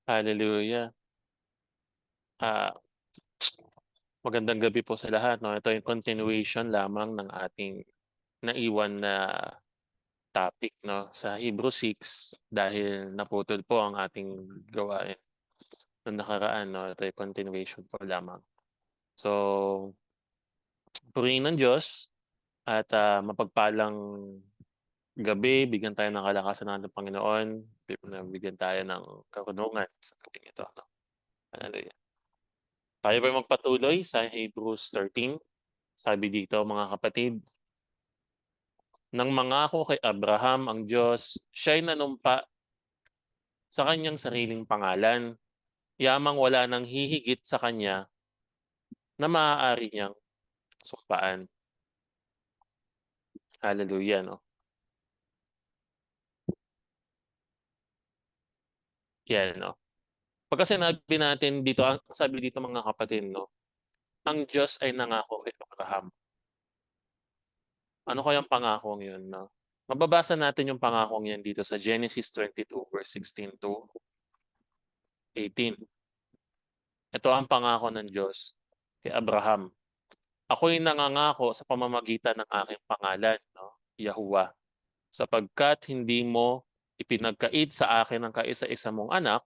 Hallelujah. Ah, Magandang gabi po sa lahat 'no. Ito yung continuation lamang ng ating naiwan na topic 'no, sa Hebrew 6 dahil naputol po ang ating gawain nung nakaraan 'no. Ito yung continuation po lamang. So, purihin ng Diyos at, mapagpalang gabi. Bigyan tayo ng kalakasan ng ating Panginoon. Bigyan tayo ng karunungan sa gabing ito 'no. Hallelujah. Tayo ba'y magpatuloy sa Hebrews 13. Sabi dito mga kapatid, nang mangako kay Abraham ang Diyos, siya'y nanumpa sa kanyang sariling pangalan, yamang wala nang hihigit sa kanya na maaari niyang sumpaan. Hallelujah, no? Yan, no? Pagka sinabi natin dito, ang sabi dito mga kapatid, no? Ang Diyos ay nangako kay Abraham. Ano kayang pangakong yun, no? Mababasa natin yung pangakong yan dito sa Genesis 22 verse 16 to 18. Ito ang pangako ng Diyos kay Abraham. Ako'y nangangako sa pamamagitan ng aking pangalan, no, Yahuwah, sapagkat hindi mo ipinagkait sa akin ang kaisa-isa mong anak,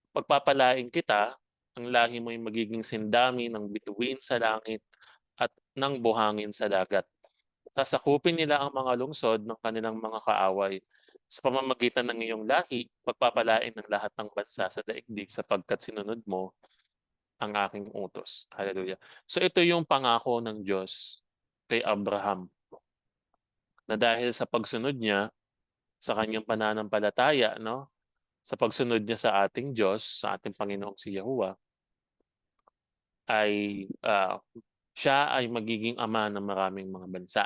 pagpapalain kita, ang lahi mo'y magiging sindami ng bituin sa langit at ng buhangin sa dagat. Sasakupin nila ang mga lungsod ng kanilang mga kaaway. Sa pamamagitan ng iyong lahi, pagpapalain ng lahat ng bansa sa daigdig sapagkat sinunod mo ang aking utos. Hallelujah. So ito yung pangako ng Diyos kay Abraham na dahil sa pagsunod niya sa kanyang pananampalataya, no? Sa pagsunod niya sa ating Diyos, sa ating Panginoong si Yahuwah, ay siya ay magiging ama ng maraming mga bansa.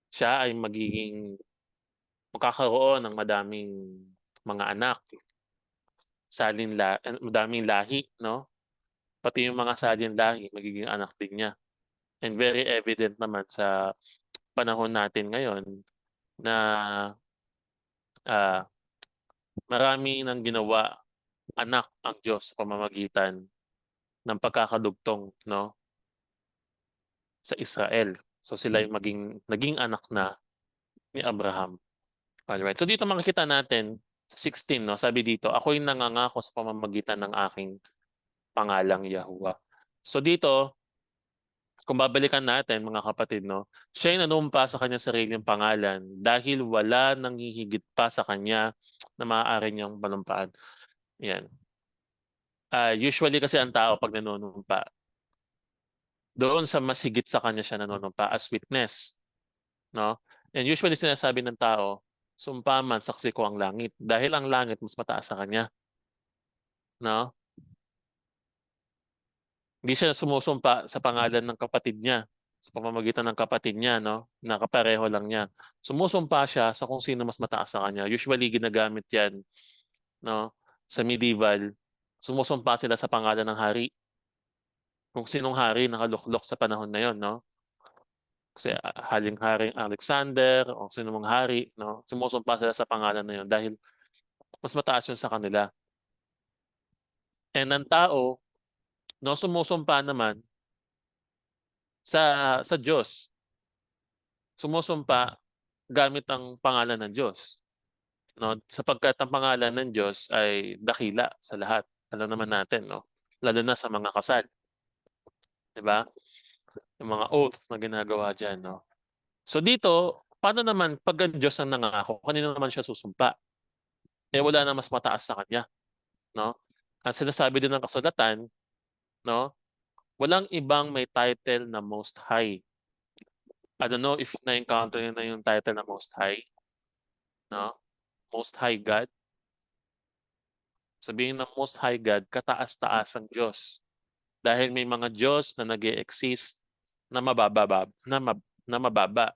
Siya ay magkakaroon ng madaming mga anak, madaming lahi, no? Pati yung mga salin lahi magiging anak din niya. And very evident naman sa panahon natin ngayon na ah, marami ng ginawa anak ang Diyos sa pamamagitan ng pagkakadugtong 'no, sa Israel. So sila yung naging anak na ni Abraham. Alright. So dito makikita natin sa 16 'no, sabi dito, "Ako'y nangangako sa pamamagitan ng aking pangalang Yahuwah." So dito, kung babalikan natin mga kapatid 'no, siya'y nanumpa sa kanyang sariling pangalan dahil wala nang hihigit pa sa kanya na maaari niyang panumpaan. 'Yan. Usually kasi ang tao 'pag nanunumpa, doon sa mas higit sa kanya siya nanunumpa as witness, 'no? And usually sinasabi ng tao, "Sumpa man, saksi ko ang langit." Dahil ang langit mas mataas sa kanya, 'no? Hindi siya sumusumpa sa pangalan ng kapatid niya, sa pamamagitan ng kapatid niya 'no, na kapareho lang niya. Sumusumpa siya sa kung sino mas mataas sa kanya. Usually ginagamit 'yan 'no, sa medieval. Sumusumpa sila sa pangalan ng hari, kung sinong hari nakaluklok sa panahon na 'yon 'no. Kasi haring-haring Alexander o sino mang hari 'no, sumusumpa sila sa pangalan na 'yon dahil mas mataas 'yun sa kanila. And ang tao 'no, sumusumpa naman sa Diyos. Sumusumpa gamit ang pangalan ng Diyos 'no, sapagkat ang pangalan ng Diyos ay dakila sa lahat. Alam naman natin 'no, lalo na sa mga kasal, 'di ba? Yung mga oath na ginagawa diyan 'no. So dito, paano naman 'pag ang Diyos ang nangako, kanino naman siya susumpa? Eh, wala na mas mataas sa kanya 'no. Ang sinasabi din ng kasulatan 'no, walang ibang may title na Most High. I don't know if na-encounter niyo na yung title na Most High 'no, Most High God. Sabihin ng Most High God, kataas-taas ang Diyos. Dahil may mga Diyos na nag-e-exist na na mababa.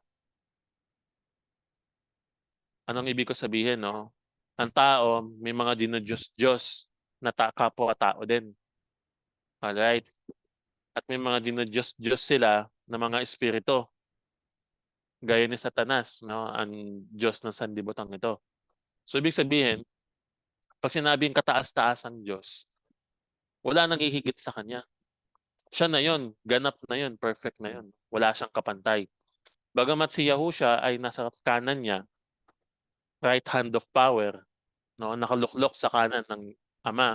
Anong ibig ko sabihin 'no? Ang tao may mga dinodiyos-diyos na kapwa-tao din, alright? At may mga dinodiyos-diyos sila na mga espiritu, gaya ni Satanas 'no, ang diyos ng sanlibutan ito. So ibig sabihin, Pag sinabing kataas-taasan Diyos, wala nang hihigit sa kanya. Siya na yon, ganap na yon, perfect na yon. Wala siyang kapantay. Bagamat si Yahushua ay nasa kanan niya, right hand of power, no, nakaluklok sa kanan ng Ama.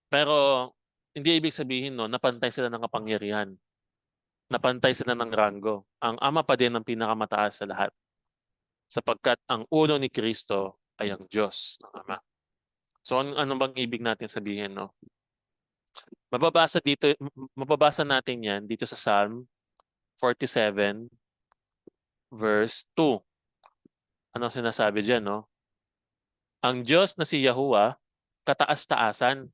Pero hindi ibig sabihin no, napantay sila ng kapangyarihan. Napantay sila ng ranggo. Ang Ama pa din ang pinakamataas sa lahat. Sapagkat ang ulo ni Kristo ay ang Diyos ng Ama. So ano bang ibig natin sabihin, no? Mababasa natin 'yan dito sa Psalm 47 verse 2. Ano sinasabi diyan, no? Ang Diyos na si Yahuwah, kataas-taasan,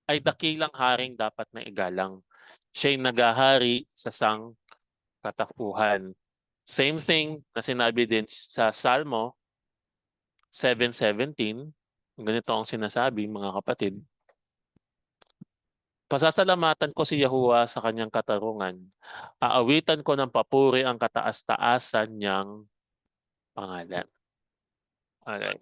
ay dakilang haring dapat na igalang. Siya'y nagahari sa sangkatauhan. Same thing na sinabi din sa Salmo 7:17. Ganito ang sinasabi, mga kapatid. Pasasalamatan ko si Yahuwah sa kanyang katarungan. Aawitan ko ng papuri ang kataas-taasan niyang pangalan. Alright.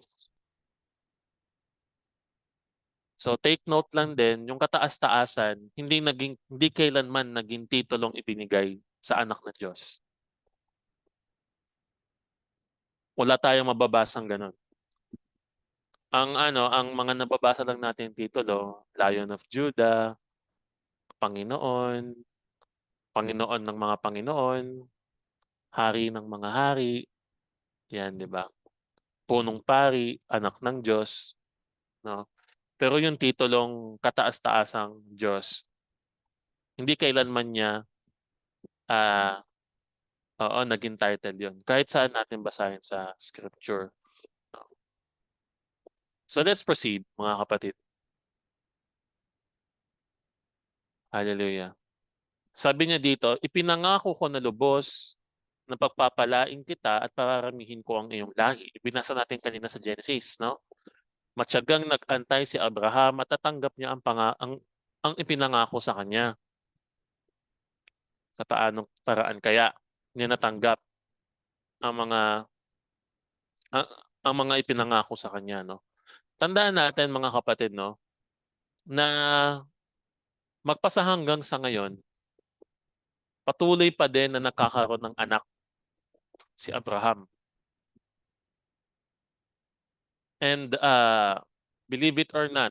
So take note lang din, yung kataas-taasan, hindi kailanman naging titulong ibinigay sa anak ng Diyos. Wala tayong mababasang ganun. Ang mga nababasa lang natin titulo, Lion of Judah, Panginoon, Panginoon ng mga Panginoon, Hari ng mga hari, yan, di ba? Punong pari, anak ng Diyos, no? Pero yung titulong kataas-taasang Diyos, hindi kailanman niya ah oo, naging title yun. Kahit saan natin basahin sa scripture. No? So let's proceed, mga kapatid. Hallelujah. Sabi niya dito, ipinangako ko na lubos na pagpapalain kita at pararamihin ko ang iyong lahi. Ibinasa natin kanina sa Genesis, no? Matyagang nag-antay si Abraham at tatanggap niya ang ipinangako sa kanya. Sa paanong paraan kaya niya natanggap ang mga ang, ang mga ipinangako sa kanya, no? Tandaan natin, mga kapatid, no, na magpasa hanggang sa ngayon, patuloy pa din na nakakaroon ng anak si Abraham. And believe it or not,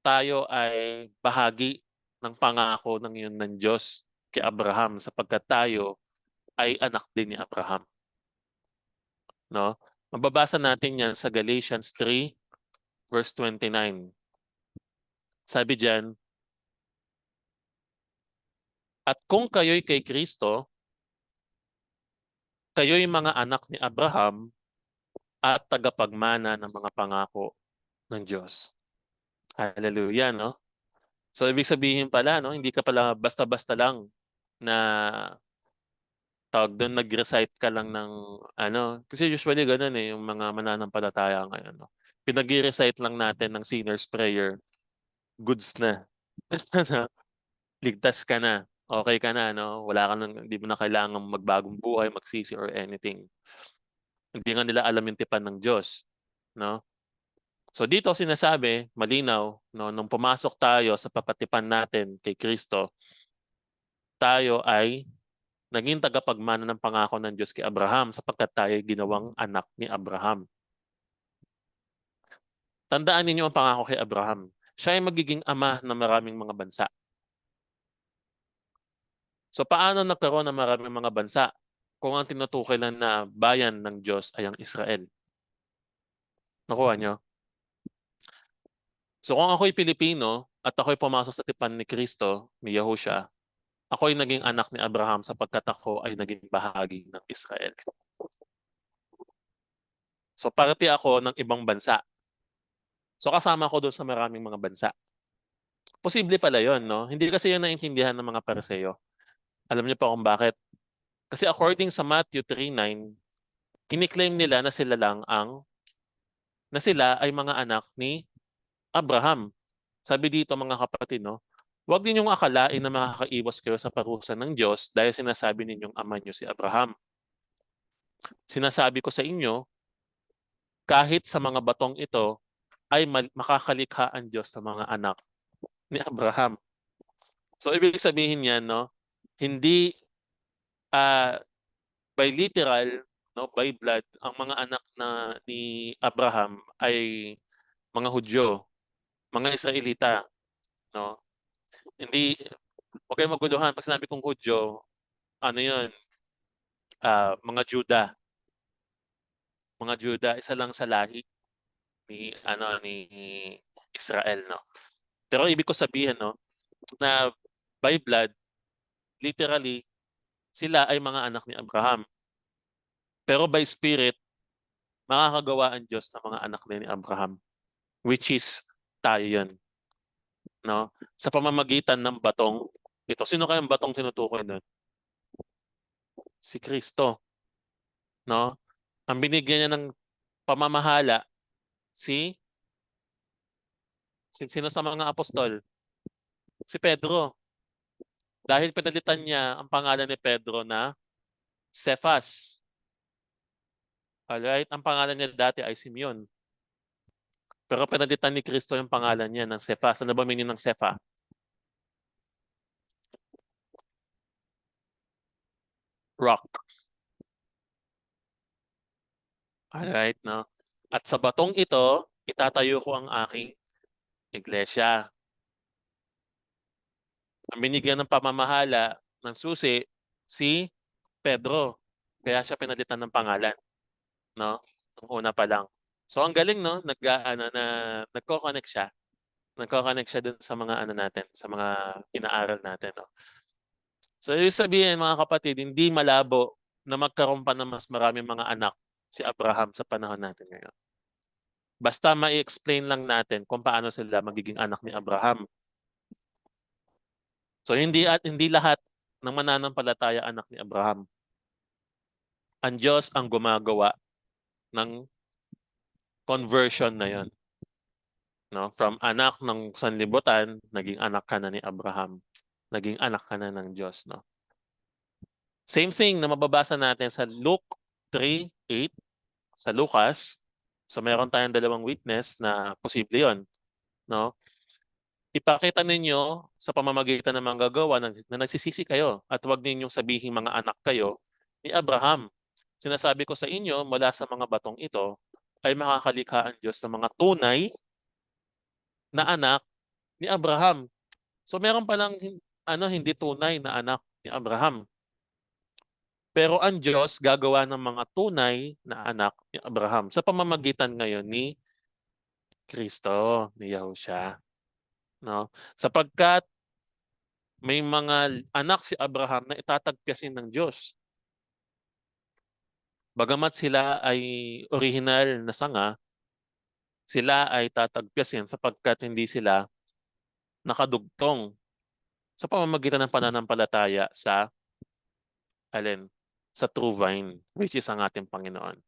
tayo ay bahagi ng pangako ng iyon ng Diyos kay Abraham sapagkat tayo ay anak din ni Abraham. No? Mababasa natin yan sa Galatians 3 verse 29. Sabi diyan, at kung kayo'y kay Kristo, kayo'y mga anak ni Abraham at tagapagmana ng mga pangako ng Diyos. Hallelujah, no? So ibig sabihin pala, no, hindi ka pala basta-basta lang na tawag doon, nag-recite ka lang ng kasi usually ganun yung mga mananampalataya ngayon, no. Pinag-recite lang natin ng sinner's prayer, goods na. Ligtas ka na, okay ka na, no? Wala ka nang, hindi mo na kailangang magbagong buhay, magsisi or anything. Hindi nga nila alam yung tipan ng Diyos, no? So dito sinasabi, malinaw, no, nung pumasok tayo sa papatipan natin kay Kristo, tayo ay naging tagapagmana ng pangako ng Diyos kay Abraham sapagkat tayo ginawang anak ni Abraham. Tandaan ninyo ang pangako kay Abraham. Siya ay magiging ama ng maraming mga bansa. So paano nagkaroon ng maraming mga bansa kung ang tinutukoy lang na bayan ng Diyos ay ang Israel? Nakuha nyo? So kung ako'y Pilipino at ako'y pumasok sa tipan ni Kristo, ni Yahushua, ako'y naging anak ni Abraham sapagkat ako ay naging bahagi ng Israel. So parte ako ng ibang bansa. So kasama ko doon sa maraming mga bansa. Posible pala yon, no? Hindi kasi yun naintindihan ng mga Pariseo. Alam niyo pa kung bakit? Kasi according sa Matthew 3:9, kiniklaim nila na sila ay mga anak ni Abraham. Sabi dito, mga kapatid, no? Huwag ninyong akalain na makakaiwas kayo sa parusa ng Diyos dahil sinasabi ninyong ama niyo si Abraham. Sinasabi ko sa inyo, kahit sa mga batong ito, ay makakalikha ang Diyos sa mga anak ni Abraham. So ibig sabihin niyan, no, hindi ah, by literal, no, by blood, ang mga anak ni Abraham ay mga Hudyo, mga Israelita, no? Hindi, huwag kayong maguluhan. Pag sinabi kong Hudyo, ano yun? Mga Juda. Mga Juda, isa lang sa lahi ni Israel, no? Pero ibig ko sabihin, no, na by blood, literally, sila ay mga anak ni Abraham. Pero by spirit, makakagawa ang Diyos ng mga anak din ni Abraham, which is tayo yun, no? Sa pamamagitan ng batong ito. Sino kayang batong tinutukoy doon? Si Kristo, no? Ang binigyan niya ng pamamahala si sino sa mga apostol? Si Pedro. Dahil pinalitan niya ang pangalan ni Pedro na Cephas. Alright? Ang pangalan niya dati ay Simeon. Pero pinalitan ni Kristo yung pangalan niya ng Cephas. Ano ba meaning ng Cepha? Rock. Alright, no? At sa batong ito, itatayo ko ang aking iglesia. Ang binigyan ng pamamahala ng susi, si Pedro. Kaya siya pinalitan ng pangalan, no? Ang una pa lang. So ang galing, no? Nagko-connect siya. Nagko-connect siya dun sa mga ano natin, sa mga inaaral natin, no? So ibig sabihin, mga kapatid, hindi malabo na magkaroon pa ng mas maraming mga anak si Abraham sa panahon natin ngayon. Basta ma-explain lang natin kung paano sila magiging anak ni Abraham. So hindi lahat ng mananampalataya anak ni Abraham. Ang Diyos ang gumagawa ng conversion na 'yon, no? From anak ng sanlibutan, naging anak ka na ni Abraham. Naging anak ka na ng Diyos, no? Same thing na mababasa natin sa Luke 3:8 sa Lucas. So meron tayong dalawang witness na posible 'yon, no? Ipakita ninyo sa pamamagitan ng manggagawa na nagsisisi kayo at huwag ninyong sabihin mga anak kayo ni Abraham. Sinasabi ko sa inyo, mula sa mga batong ito ay makakalikha ang Diyos ng mga tunay na anak ni Abraham. So meron palang hindi tunay na anak ni Abraham. Pero ang Diyos gagawa ng mga tunay na anak ni Abraham sa pamamagitan ngayon ni Kristo, ni Yahushua, no? Sapagkat may mga anak si Abraham na itatagpiasin ng Diyos. Bagamat sila ay original na sanga, sila ay tatagpiasin sapagkat hindi sila nakadugtong sa pamamagitan ng pananampalataya sa alin? Sa true vine, which is ang ating Panginoon.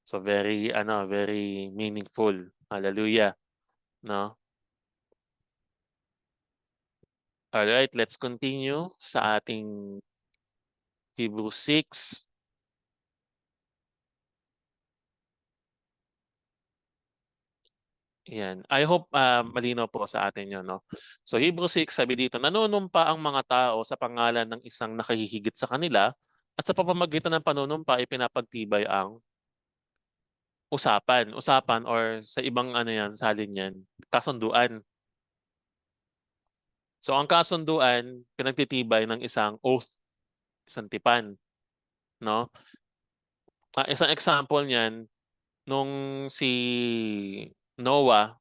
So very meaningful. Hallelujah, no? All right, let's continue sa ating Hebrews 6. Yan. I hope malinaw po sa atin yun, no? So Hebrews 6, sabi dito, nanunumpa ang mga tao sa pangalan ng isang nakahihigit sa kanila at sa pamamagitan ng panunumpa ay pinapagtibay ang usapan. Usapan or sa ibang ano yan, salin yan, kasunduan. So ang kasunduan, pinagtitibay ng isang oath, isang tipan, no? Isang example niyan, nung si Noah,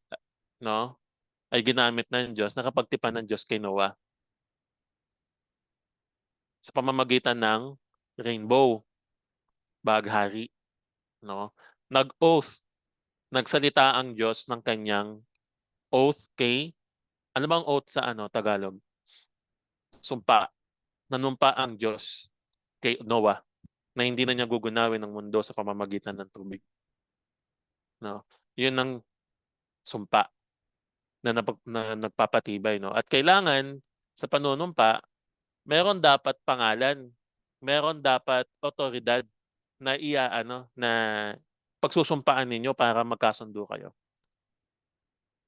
no, ay ginamit ng Diyos, nakapagtipan ng Diyos kay Noah sa pamamagitan ng rainbow, baghari, no? Nag-oath, nagsalita ang Diyos ng kanyang oath kay, ano bang oath sa Tagalog? Sumpa. Nanumpa ang Diyos kay Noah na hindi na niya gugunawin ang mundo sa pamamagitan ng tubig. No? Yun ang sumpa na nagpapatibay, no? At kailangan sa panunumpa, meron dapat pangalan, meron dapat otoridad na na pagsusumpaan ninyo para magkasundo kayo.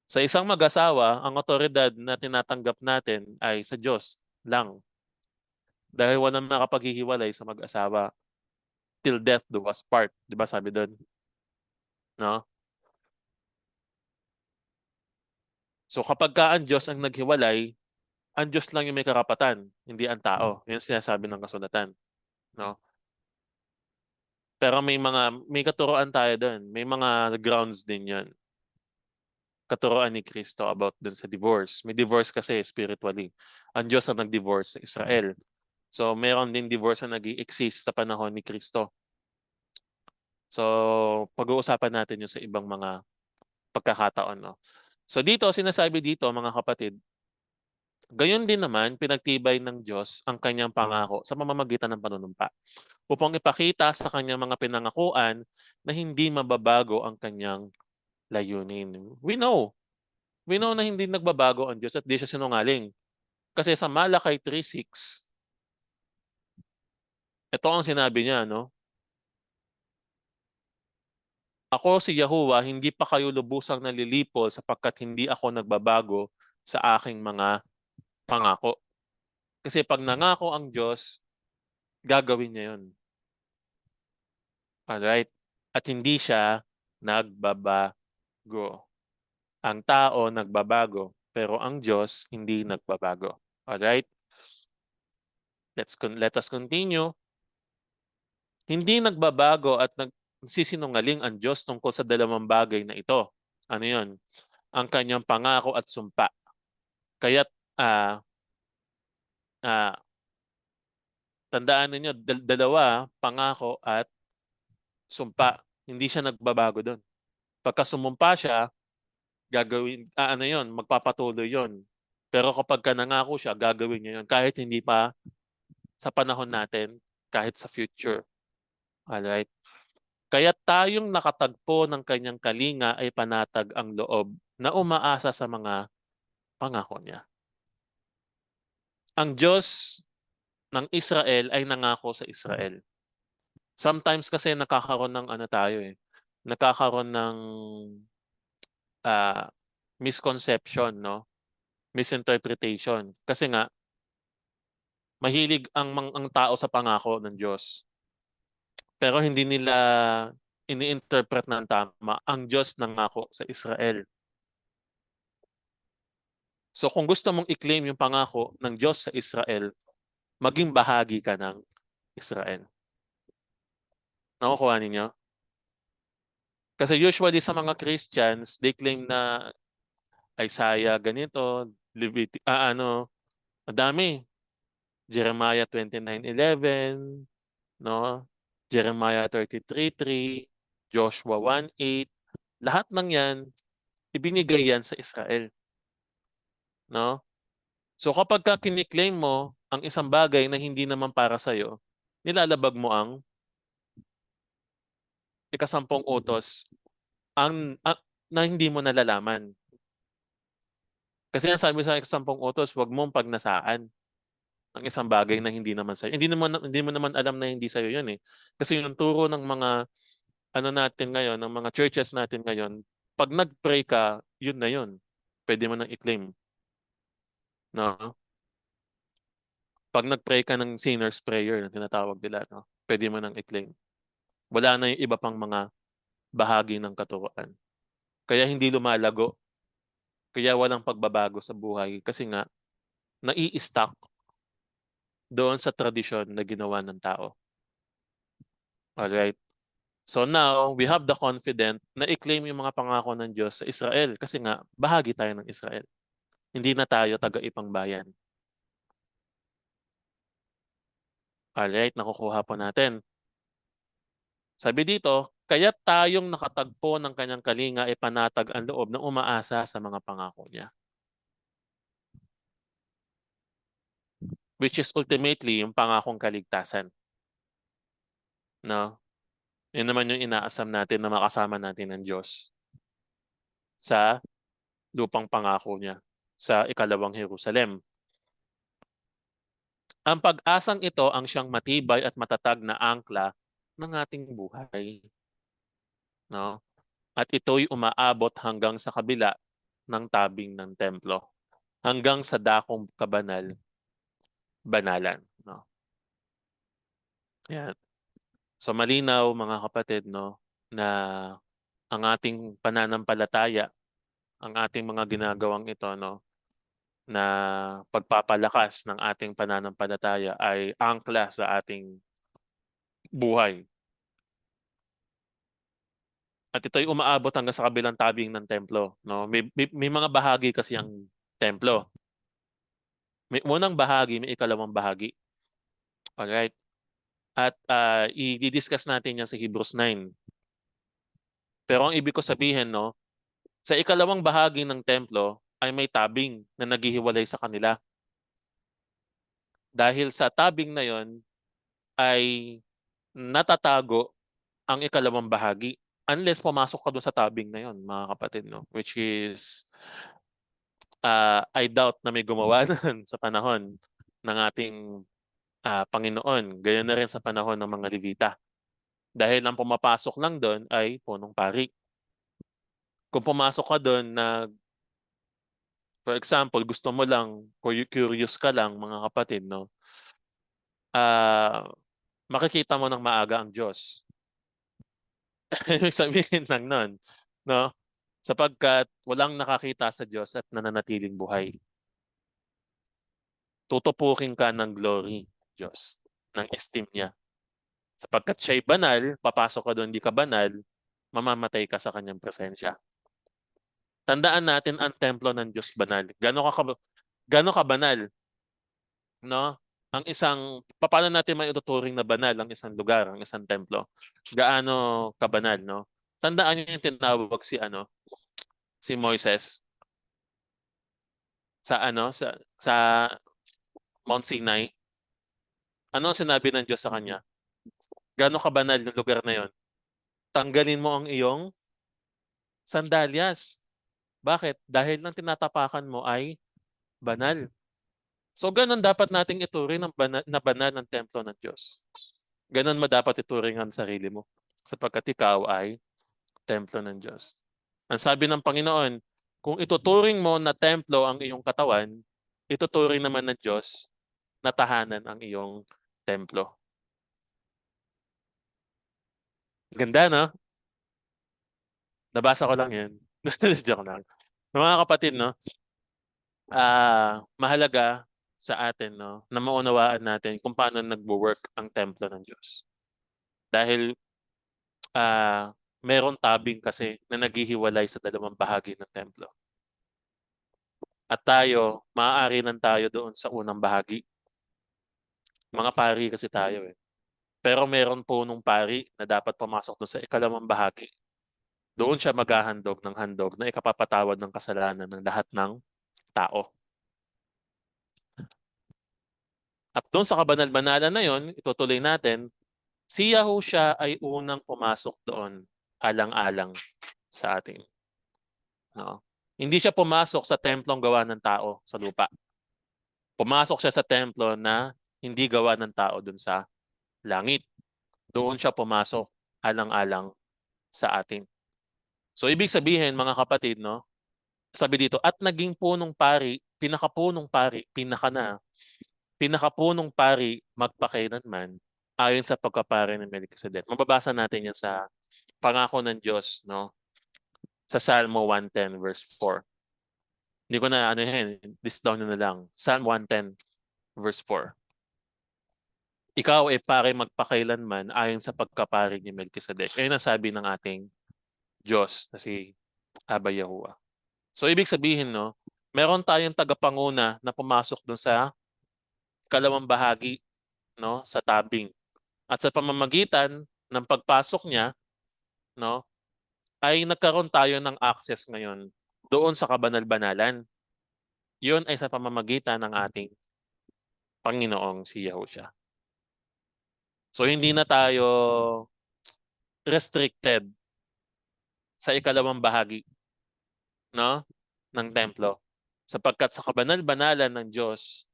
Sa isang mag-asawa, ang otoridad na tinatanggap natin ay sa Diyos lang. Dahil walang nakapaghihiwalay sa mag-asawa. Till death do us part. Di ba sabi doon? No? So kapag ka ang Diyos ang naghiwalay, ang Diyos lang yung may karapatan, hindi ang tao. Yan ang sinasabi ng kasulatan. No? Pero may katuroan tayo doon. May mga grounds din yan. Katuroan ni Kristo about dun sa divorce. May divorce kasi spiritually. Ang Diyos ang nag-divorce sa Israel. So meron din divorce na nag-exist sa panahon ni Kristo. So pag-uusapan natin yung sa ibang mga pagkakataon. No? So dito, sinasabi dito mga kapatid, gayon din naman pinagtibay ng Diyos ang kanyang pangako sa pamamagitan ng panunumpa upang ipakita sa kanyang mga pinangakuan na hindi mababago ang kanyang layunin. We know na hindi nagbabago ang Diyos at di siya sinungaling. Kasi sa Malakay 3:6, ito ang sinabi niya, no? Ako si Yahuwah, hindi pa kayo lubusang nalilipol sapagkat hindi ako nagbabago sa aking mga pangako. Kasi pag nangako ang Diyos, gagawin niya yun. Alright? At hindi siya nagbabago. Ang tao nagbabago, pero ang Diyos hindi nagbabago. Alright? Let us continue. Hindi nagbabago at nagsisinungaling ang Diyos tungkol sa dalawang bagay na ito. Ano yun? Ang kanyang pangako at sumpa. Kaya't ah ah, tandaan ninyo, dalawa, pangako at sumpa. Hindi siya nagbabago doon. Pagka sumumpa siya, gagawin, ano yun, magpapatuloy yun. Pero kapag ka nangako siya, gagawin niya yun. Kahit hindi pa sa panahon natin, kahit sa future. Alright? Kaya tayong nakatagpo ng kanyang kalinga ay panatag ang loob na umaasa sa mga pangako niya. Ang Diyos ng Israel ay nangako sa Israel. Sometimes kasi nakakaroon ng ano tayo eh, nakakaroon ng ah, misconception, no? Misinterpretation. Kasi nga, mahilig ang tao sa pangako ng Diyos. Pero hindi nila ini-interpret ng tama ang Diyos nangako sa Israel. So kung gusto mong i-claim yung pangako ng Diyos sa Israel, maging bahagi ka ng Israel. Nakukuha ninyo? Kasi usually sa mga Christians, they claim na Isaiah ganito, madami. Jeremiah 29:11, no? Jeremiah 33:3, Joshua 1:8, lahat ng 'yan ibinigay yan sa Israel, no? So kapag ka kiniklaim mo ang isang bagay na hindi naman para sa iyo, nilalabag mo ang ikasampung utos na hindi mo nalalaman. Kasi ang sabi sa ikasampung utos, huwag mong pagnasaan ang isang bagay na hindi naman sa'yo. Hindi mo naman alam na hindi sa'yo yun eh. Kasi yung turo ng mga ano natin ngayon, ng mga churches natin ngayon, pag nag-pray ka, yun na yun. Pwede mo nang i-claim. No? Pag nag-pray ka ng sinner's prayer na tinatawag nila, no? Pwede mo nang i-claim. Wala na yung iba pang mga bahagi ng katuruan. Kaya hindi lumalago. Kaya walang pagbabago sa buhay. Kasi nga, nai-stuck doon sa tradisyon na ginawa ng tao. Alright? So now, we have the confidence na i-claim yung mga pangako ng Diyos sa Israel kasi nga, bahagi tayo ng Israel. Hindi na tayo taga-ipang bayan. Alright, nakukuha po natin. Sabi dito, kaya tayong nakatagpo ng kanyang kalinga ay panatag ang loob ng umaasa sa mga pangako niya. Which is ultimately yung pangakong kaligtasan. No? Yun naman yung inaasam natin na makasama natin ng Diyos sa lupang pangako niya sa ikalawang Jerusalem. Ang pag-asang ito ang siyang matibay at matatag na angkla ng ating buhay. No? At ito'y umaabot hanggang sa kabila ng tabing ng templo hanggang sa dakong kabanal-banalan, no? Yan. So malinaw mga kapatid, no, na ang ating pananampalataya, ang ating mga ginagawang ito, no, na pagpapalakas ng ating pananampalataya ay angkla sa ating buhay. At ito'y umaabot hanggang sa kabilang tabing ng templo, no? May mga bahagi kasi ang templo. May unang bahagi, may ikalawang bahagi. Alright? At i-discuss natin yan sa Hebrews 9. Pero ang ibig ko sabihin, no, sa ikalawang bahagi ng templo ay may tabing na naghihiwalay sa kanila. Dahil sa tabing na yon ay natatago ang ikalawang bahagi. Unless pumasok ka doon sa tabing na yon, mga kapatid, no? Which is, I doubt na may gumawa nun sa panahon ng ating Panginoon. Ganyan na rin sa panahon ng mga Levita. Dahil ang pumapasok lang doon ay punong pari. Kung pumasok ka doon na, for example, gusto mo lang, curious ka lang, mga kapatid, no? Makikita mo ng maaga ang Diyos. Ibig sabihin lang nun, no? Sapagkat walang nakakita sa Diyos at nananatiling buhay. Tutupukin ka ng glory, Diyos, ng esteem niya. Sapagkat siya'y banal, papasok ka doon, hindi ka banal, mamamatay ka sa kanyang presensya. Tandaan natin ang templo ng Diyos banal. Gano'n ka banal, no? Paano natin maituturing na banal ang isang lugar, ang isang templo? Gaano kabanal, no? Tandaan niyo yung tinawag si Moises sa Mount Sinai. Ano ang sinabi ng Diyos sa kanya? Gaano kabanal yung lugar na yon? Tanggalin mo ang iyong sandalyas. Bakit? Dahil lang tinatapakan mo ay banal. So ganun dapat nating ituring na banal ng templo ng Diyos. Ganun mo dapat ituring ang sarili mo sapagkat ikaw ay templo ng Diyos. Ang sabi ng Panginoon, kung ituturing mo na templo ang iyong katawan, ituturing naman ng Diyos na tahanan ang iyong templo. Ganda, no? Nabasa ko lang yan. Joke lang. Mga kapatid, no? Mahalaga sa atin, no, na maunawaan natin kung paano nagwo-work ang templo ng Diyos. Dahil meron tabing kasi na naghihiwalay sa dalawang bahagi ng templo. At tayo, maaari lang tayo doon sa unang bahagi. Mga pari kasi tayo eh. Pero meron po nung pari na dapat pumasok doon sa ikalawang bahagi. Doon siya maghahandog ng handog na ikapapatawad ng kasalanan ng lahat ng tao. At doon sa kabanal-banalan na yon, itutuloy natin, si Yahusha ay unang pumasok doon, alang-alang sa atin. No? Hindi siya pumasok sa templong gawa ng tao sa lupa. Pumasok siya sa templo na hindi gawa ng tao doon sa langit. Doon siya pumasok, alang-alang sa atin. So ibig sabihin mga kapatid, no? Sabi dito, at naging punong pari, pinakapunong pari magpakailanman ayon sa pagkapari ng Melchizedek. Mababasa natin yan sa pangako ng Diyos, no? Sa Salmo 110 verse 4. Hindi ko na list down na lang. Psalm 110 verse 4. Ikaw ay pare magpakailanman ayon sa pagkapari ni Melchizedek. Ayun ang sabi ng ating Diyos na si Abba Yahuwah. So ibig sabihin, no, meron tayong tagapanguna na pumasok dun sa kalawang bahagi, no, sa tabing. At sa pamamagitan ng pagpasok niya, no, ay nagkaroon tayo ng access ngayon doon sa kabanal-banalan. Yun ay sa pamamagitan ng ating Panginoong si Yahushua. So hindi na tayo restricted sa ikalawang bahagi, no, ng templo. Sapagkat sa kabanal-banalan ng Diyos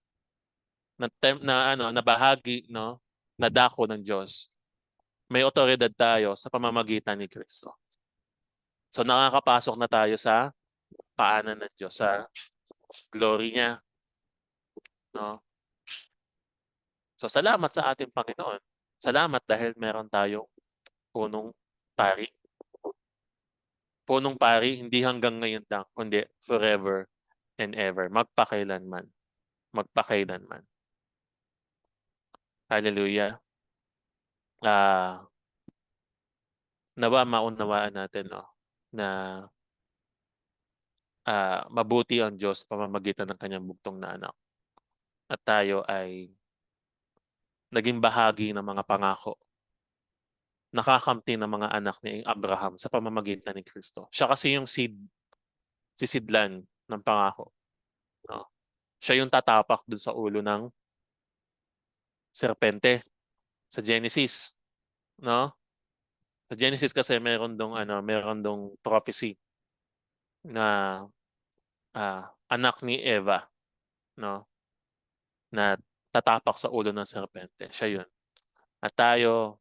na bahagi, no, na dako ng Diyos, may otoridad tayo sa pamamagitan ni Kristo. So nakakapasok na tayo sa paanan ng Diyos sa glory niya, no? So salamat sa ating Panginoon. Salamat dahil meron tayong punong pari. Punong pari, hindi hanggang ngayon lang, kundi forever and ever. Magpakailanman. Magpakailanman. Hallelujah. Nawa maunawaan natin, no, na mabuti ang Diyos sa pamamagitan ng kanyang bugtong na anak. At tayo ay naging bahagi ng mga pangako, nakakamti ng mga anak ni Abraham sa pamamagitan ni Kristo. Siya kasi yung sisidlan ng pangako. No? Siya yung tatapak dun sa ulo ng serpente sa Genesis. No? Sa Genesis kasi meron dong prophecy na anak ni Eva, no, na tatapak sa ulo ng serpente. Siya yun. At tayo,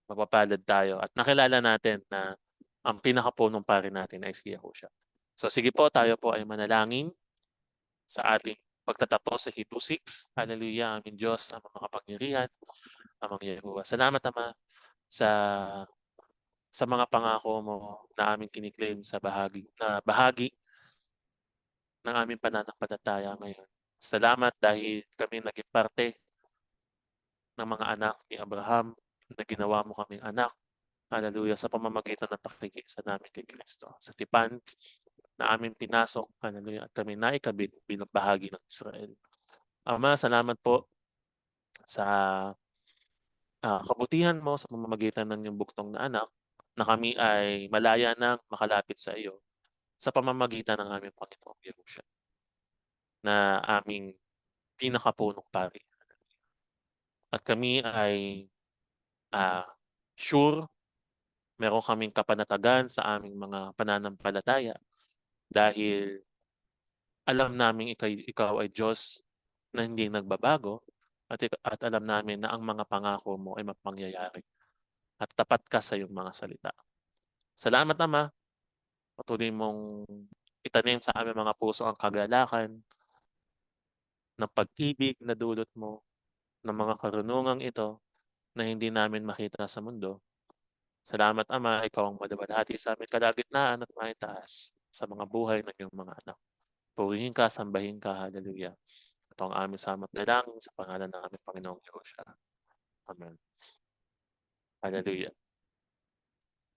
mapapalad tayo at nakilala natin na ang pinakapunong pari natin ay si Yahushua. So sige po, tayo po ay manalangin sa ating pagtatapos sa Hebrew 6. Hallelujah, aming Diyos, amang makapangyarihan, amang Yahuwah. Salamat, Ama, sa sa mga pangako mo na aming kiniklaim sa bahagi ng aming pananampalataya ngayon. Salamat dahil kami naging parte ng mga anak ni Abraham na ginawa mo kaming anak. Hallelujah, sa pamamagitan ng pakikiisa namin kay Kristo. Sa tipan na aming pinasok, hallelujah, at kami naikabit bilang bahagi ng Israel. Ama, salamat po sa kabutihan mo sa pamamagitan ng iyong buktong na anak na kami ay malaya nang makalapit sa iyo sa pamamagitan ng aming Panginoong Yahushua na aming pinakapunong pari. At kami ay sure, meron kaming kapanatagan sa aming mga pananampalataya dahil alam namin ikaw ay Diyos na hindi nagbabago at alam namin na ang mga pangako mo ay mapangyayari at tapat ka sa iyong mga salita. Salamat, Ama. Patuloy mong itanim sa aming mga puso ang kagalakan ng pag-ibig na dulot mo ng mga karunungang ito na hindi namin makita sa mundo. Salamat, Ama, ikaw ang madabalhati sa aming kalagitnaan at maitaas sa mga buhay ng iyong mga anak. Purihin ka, sambahin ka, hallelujah. Ito ang aming salamat na lang sa pangalan ng aming Panginoong Yahushua. Amen. Hallelujah.